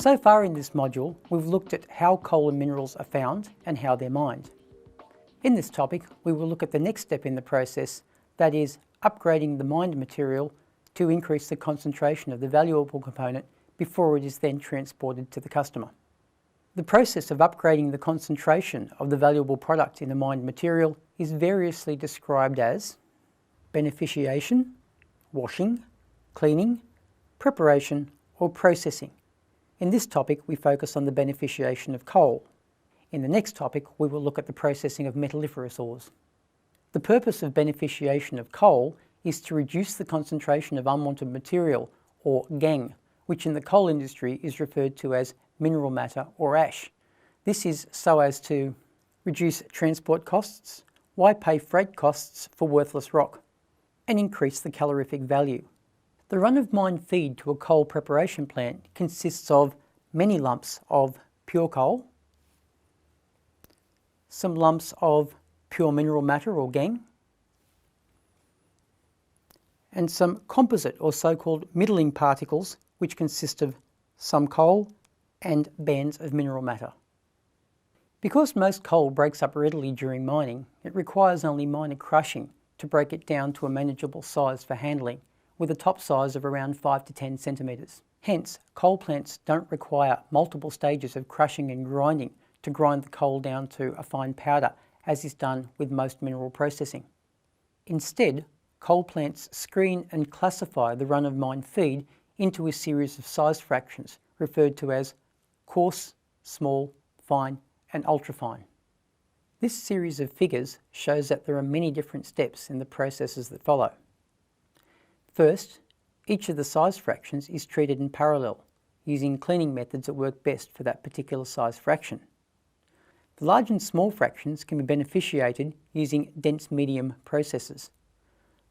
So far in this module, we've looked at how coal and minerals are found and how they're mined. In this topic, we will look at the next step in the process, that is, upgrading the mined material to increase the concentration of the valuable component before it is then transported to the customer. The process of upgrading the concentration of the valuable product in a mined material is variously described as beneficiation, washing, cleaning, preparation, or processing. In this topic, we focus on the beneficiation of coal. In the next topic, we will look at the processing of metalliferous ores. The purpose of beneficiation of coal is to reduce the concentration of unwanted material, or gangue, which in the coal industry is referred to as mineral matter or ash. This is so as to reduce transport costs, why pay freight costs for worthless rock, and increase the calorific value. The run-of-mine feed to a coal preparation plant consists of many lumps of pure coal, some lumps of pure mineral matter or gangue, and some composite or so-called middling particles which consist of some coal and bands of mineral matter. Because most coal breaks up readily during mining, it requires only minor crushing to break it down to a manageable size for handling, with a top size of around 5 to 10 centimetres. Hence, coal plants don't require multiple stages of crushing and grinding to grind the coal down to a fine powder, as is done with most mineral processing. Instead, coal plants screen and classify the run-of-mine feed into a series of size fractions referred to as coarse, small, fine and ultrafine. This series of figures shows that there are many different steps in the processes that follow. First, each of the size fractions is treated in parallel, using cleaning methods that work best for that particular size fraction. The large and small fractions can be beneficiated using dense-medium processes.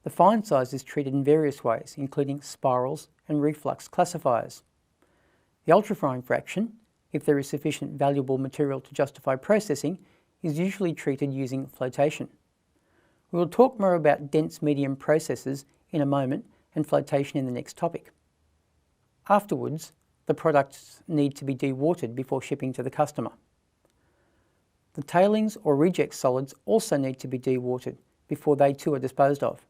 The fine size is treated in various ways, including spirals and reflux classifiers. The ultrafine fraction, if there is sufficient valuable material to justify processing, is usually treated using flotation. We will talk more about dense-medium processes in a moment and flotation in the next topic. Afterwards, the products need to be dewatered before shipping to the customer. The tailings or reject solids also need to be dewatered before they too are disposed of.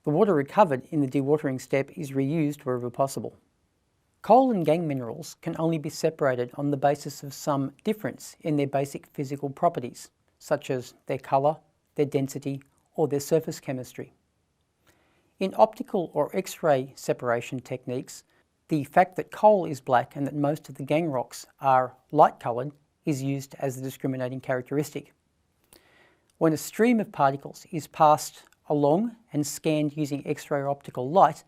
The water recovered in the dewatering step is reused wherever possible. Coal and gangue minerals can only be separated on the basis of some difference in their basic physical properties, such as their colour, their density, or their surface chemistry. In optical or X-ray separation techniques, the fact that coal is black and that most of the gangue rocks are light-coloured is used as the discriminating characteristic. When a stream of particles is passed along and scanned using X-ray or optical light,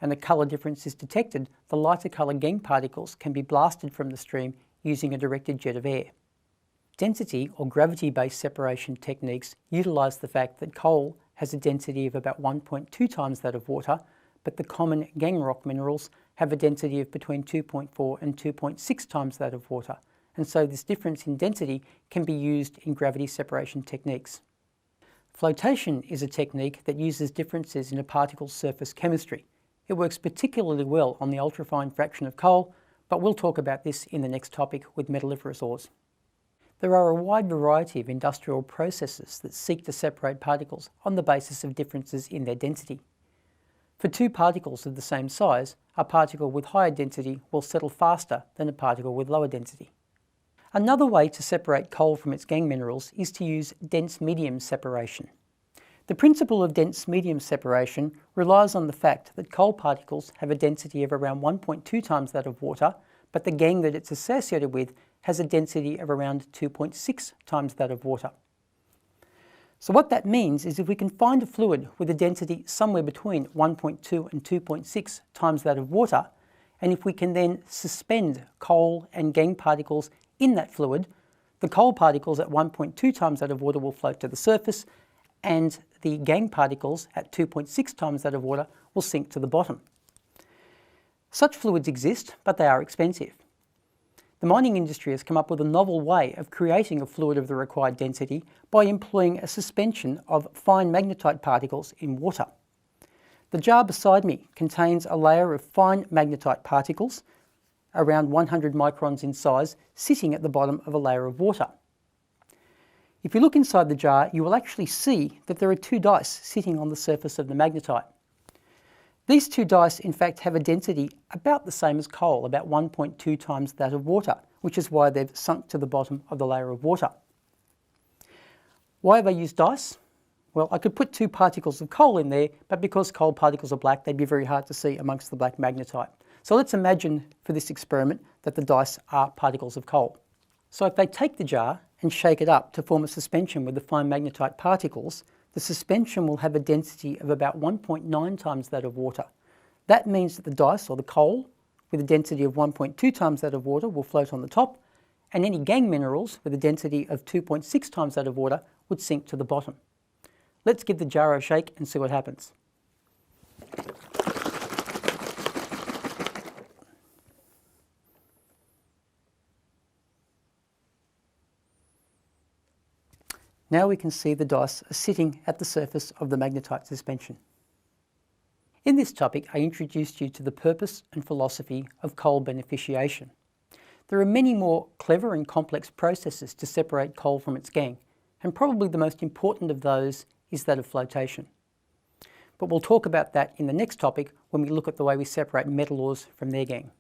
and a colour difference is detected, the lighter colour gangue particles can be blasted from the stream using a directed jet of air. Density or gravity-based separation techniques utilise the fact that coal has a density of about 1.2 times that of water, but the common gangue rock minerals have a density of between 2.4 and 2.6 times that of water, and so this difference in density can be used in gravity separation techniques. Flotation is a technique that uses differences in a particle's surface chemistry. It works particularly well on the ultrafine fraction of coal, but we'll talk about this in the next topic with metalliferous ores. There are a wide variety of industrial processes that seek to separate particles on the basis of differences in their density. For two particles of the same size, a particle with higher density will settle faster than a particle with lower density. Another way to separate coal from its gangue minerals is to use dense-medium separation. The principle of dense-medium separation relies on the fact that coal particles have a density of around 1.2 times that of water, but the gangue that it's associated with has a density of around 2.6 times that of water. So what that means is if we can find a fluid with a density somewhere between 1.2 and 2.6 times that of water, and if we can then suspend coal and gangue particles in that fluid, the coal particles at 1.2 times that of water will float to the surface, and the gangue particles at 2.6 times that of water will sink to the bottom. Such fluids exist, but they are expensive. The mining industry has come up with a novel way of creating a fluid of the required density by employing a suspension of fine magnetite particles in water. The jar beside me contains a layer of fine magnetite particles. around 100 microns in size, sitting at the bottom of a layer of water. If you look inside the jar, you will actually see that there are two dice sitting on the surface of the magnetite. These two dice in fact have a density about the same as coal, about 1.2 times that of water, which is why they've sunk to the bottom of the layer of water. Why have I used dice? Well, I could put two particles of coal in there, but because coal particles are black, they'd be very hard to see amongst the black magnetite. So let's imagine for this experiment that the dice are particles of coal. So if they take the jar and shake it up to form a suspension with the fine magnetite particles, the suspension will have a density of about 1.9 times that of water. That means that the dice, or the coal, with a density of 1.2 times that of water will float on the top, and any gangue minerals with a density of 2.6 times that of water would sink to the bottom. Let's give the jar a shake and see what happens. Now we can see the dice are sitting at the surface of the magnetite suspension. In this topic, I introduced you to the purpose and philosophy of coal beneficiation. There are many more clever and complex processes to separate coal from its gangue, and probably the most important of those is that of flotation. But we'll talk about that in the next topic when we look at the way we separate metal ores from their gangue.